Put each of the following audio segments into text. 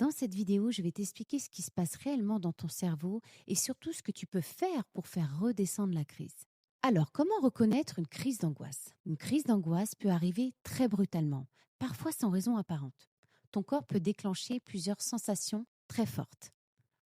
Dans cette vidéo, je vais t'expliquer ce qui se passe réellement dans ton cerveau et surtout ce que tu peux faire pour faire redescendre la crise. Alors, comment reconnaître une crise d'angoisse? Une crise d'angoisse peut arriver très brutalement, parfois sans raison apparente. Ton corps peut déclencher plusieurs sensations très fortes.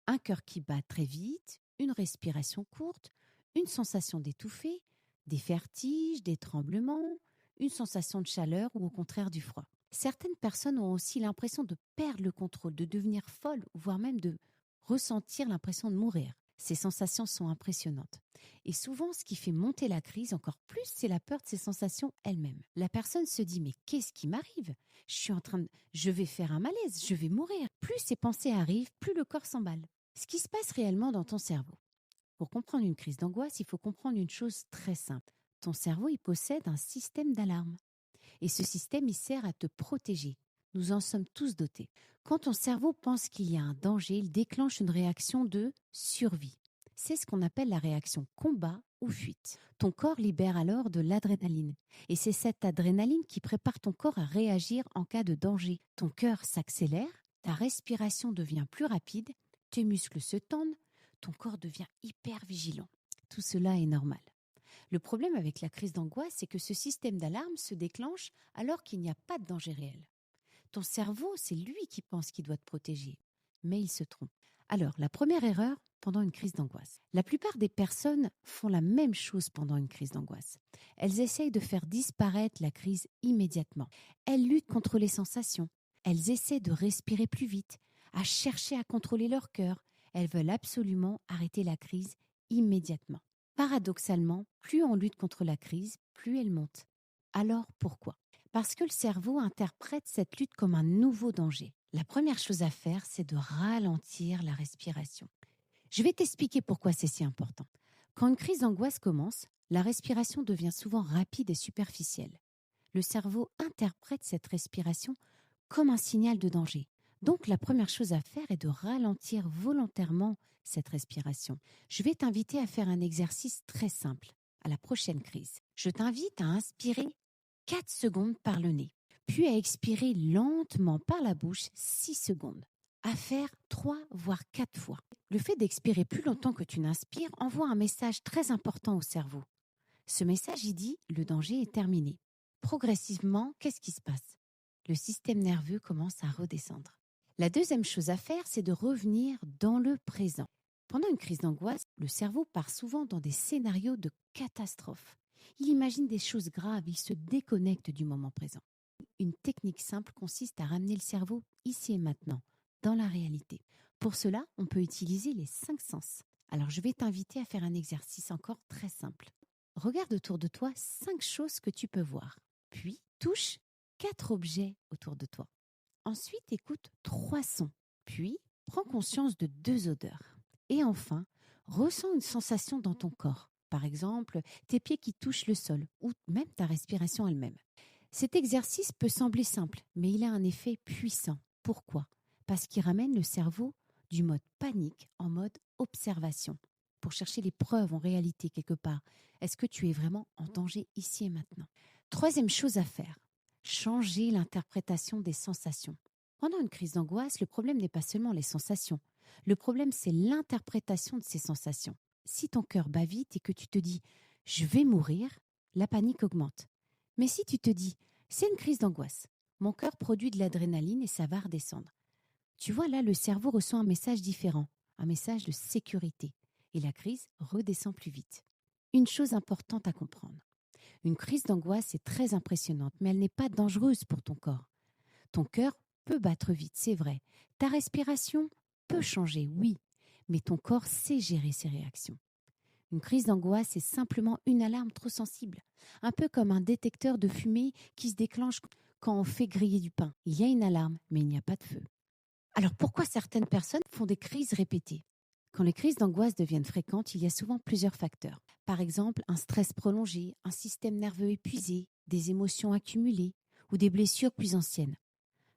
Un cœur qui bat très vite, une respiration courte, une sensation d'étouffer, des vertiges, des tremblements, une sensation de chaleur ou au contraire du froid. Certaines personnes ont aussi l'impression de perdre le contrôle, de devenir folle, voire même de ressentir l'impression de mourir. Ces sensations sont impressionnantes. Et souvent, ce qui fait monter la crise encore plus, c'est la peur de ces sensations elles-mêmes. La personne se dit, mais qu'est-ce qui m'arrive? Je vais faire un malaise, je vais mourir. Plus ces pensées arrivent, plus le corps s'emballe. Ce qui se passe réellement dans ton cerveau. Pour comprendre une crise d'angoisse, il faut comprendre une chose très simple. Ton cerveau, il possède un système d'alarme. Et ce système, il sert à te protéger. Nous en sommes tous dotés. Quand ton cerveau pense qu'il y a un danger, il déclenche une réaction de survie. C'est ce qu'on appelle la réaction combat ou fuite. Ton corps libère alors de l'adrénaline. Et c'est cette adrénaline qui prépare ton corps à réagir en cas de danger. Ton cœur s'accélère, ta respiration devient plus rapide, tes muscles se tendent, ton corps devient hyper vigilant. Tout cela est normal. Le problème avec la crise d'angoisse, c'est que ce système d'alarme se déclenche alors qu'il n'y a pas de danger réel. Ton cerveau, c'est lui qui pense qu'il doit te protéger, mais il se trompe. Alors, la première erreur pendant une crise d'angoisse. La plupart des personnes font la même chose pendant une crise d'angoisse. Elles essayent de faire disparaître la crise immédiatement. Elles luttent contre les sensations. Elles essaient de respirer plus vite, à chercher à contrôler leur cœur. Elles veulent absolument arrêter la crise immédiatement. Paradoxalement, plus on lutte contre la crise, plus elle monte. Alors pourquoi? Parce que le cerveau interprète cette lutte comme un nouveau danger. La première chose à faire, c'est de ralentir la respiration. Je vais t'expliquer pourquoi c'est si important. Quand une crise d'angoisse commence, la respiration devient souvent rapide et superficielle. Le cerveau interprète cette respiration comme un signal de danger. Donc, la première chose à faire est de ralentir volontairement cette respiration. Je vais t'inviter à faire un exercice très simple à la prochaine crise. Je t'invite à inspirer 4 secondes par le nez, puis à expirer lentement par la bouche 6 secondes, à faire 3 voire 4 fois. Le fait d'expirer plus longtemps que tu n'inspires envoie un message très important au cerveau. Ce message, il dit « le danger est terminé ». Progressivement, qu'est-ce qui se passe? Le système nerveux commence à redescendre. La deuxième chose à faire, c'est de revenir dans le présent. Pendant une crise d'angoisse, le cerveau part souvent dans des scénarios de catastrophe. Il imagine des choses graves, il se déconnecte du moment présent. Une technique simple consiste à ramener le cerveau ici et maintenant, dans la réalité. Pour cela, on peut utiliser les 5 sens. Alors, je vais t'inviter à faire un exercice encore très simple. Regarde autour de toi 5 choses que tu peux voir. Puis, touche 4 objets autour de toi. Ensuite, écoute 3 sons. Puis, prends conscience de 2 odeurs. Et enfin, ressens une sensation dans ton corps. Par exemple, tes pieds qui touchent le sol ou même ta respiration elle-même. Cet exercice peut sembler simple, mais il a un effet puissant. Pourquoi? Parce qu'il ramène le cerveau du mode panique en mode observation, pour chercher les preuves en réalité quelque part. Est-ce que tu es vraiment en danger ici et maintenant? Troisième chose à faire, changer l'interprétation des sensations. Pendant une crise d'angoisse, le problème n'est pas seulement les sensations. Le problème, c'est l'interprétation de ces sensations. Si ton cœur bat vite et que tu te dis « je vais mourir », la panique augmente. Mais si tu te dis « c'est une crise d'angoisse, mon cœur produit de l'adrénaline et ça va redescendre », tu vois là, le cerveau reçoit un message différent, un message de sécurité. Et la crise redescend plus vite. Une chose importante à comprendre. Une crise d'angoisse est très impressionnante, mais elle n'est pas dangereuse pour ton corps. Ton cœur peut battre vite, c'est vrai. Ta respiration peut changer, oui, mais ton corps sait gérer ses réactions. Une crise d'angoisse est simplement une alarme trop sensible, un peu comme un détecteur de fumée qui se déclenche quand on fait griller du pain. Il y a une alarme, mais il n'y a pas de feu. Alors pourquoi certaines personnes font des crises répétées? Quand les crises d'angoisse deviennent fréquentes, il y a souvent plusieurs facteurs. Par exemple, un stress prolongé, un système nerveux épuisé, des émotions accumulées ou des blessures plus anciennes.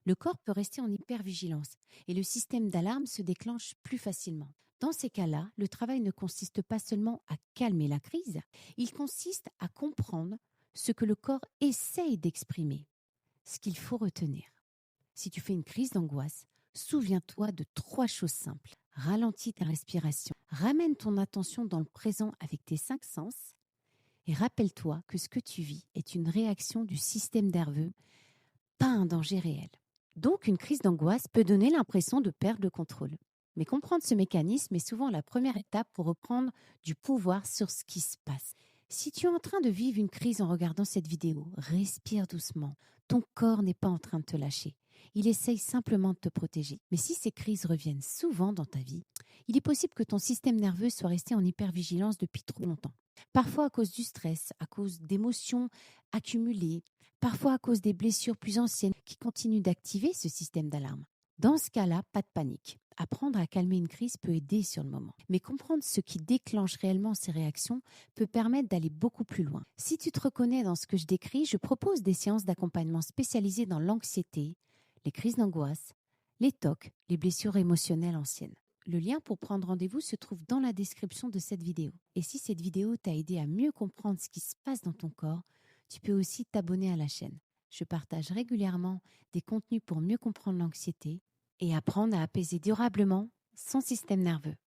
Le corps peut rester en hypervigilance et le système d'alarme se déclenche plus facilement. Dans ces cas-là, le travail ne consiste pas seulement à calmer la crise, il consiste à comprendre ce que le corps essaye d'exprimer. Ce qu'il faut retenir. Si tu fais une crise d'angoisse, Souviens-toi de 3 choses simples. Ralentis ta respiration. Ramène ton attention dans le présent avec tes 5 sens. Et rappelle-toi que ce que tu vis est une réaction du système nerveux, pas un danger réel. Donc, une crise d'angoisse peut donner l'impression de perdre le contrôle. Mais comprendre ce mécanisme est souvent la première étape pour reprendre du pouvoir sur ce qui se passe. Si tu es en train de vivre une crise en regardant cette vidéo, respire doucement. Ton corps n'est pas en train de te lâcher. Il essaye simplement de te protéger. Mais si ces crises reviennent souvent dans ta vie, il est possible que ton système nerveux soit resté en hypervigilance depuis trop longtemps. Parfois à cause du stress, à cause d'émotions accumulées, parfois à cause des blessures plus anciennes qui continuent d'activer ce système d'alarme. Dans ce cas-là, pas de panique. Apprendre à calmer une crise peut aider sur le moment. Mais comprendre ce qui déclenche réellement ces réactions peut permettre d'aller beaucoup plus loin. Si tu te reconnais dans ce que je décris, je propose des séances d'accompagnement spécialisées dans l'anxiété, les crises d'angoisse, les TOC, les blessures émotionnelles anciennes. Le lien pour prendre rendez-vous se trouve dans la description de cette vidéo. Et si cette vidéo t'a aidé à mieux comprendre ce qui se passe dans ton corps, tu peux aussi t'abonner à la chaîne. Je partage régulièrement des contenus pour mieux comprendre l'anxiété et apprendre à apaiser durablement son système nerveux.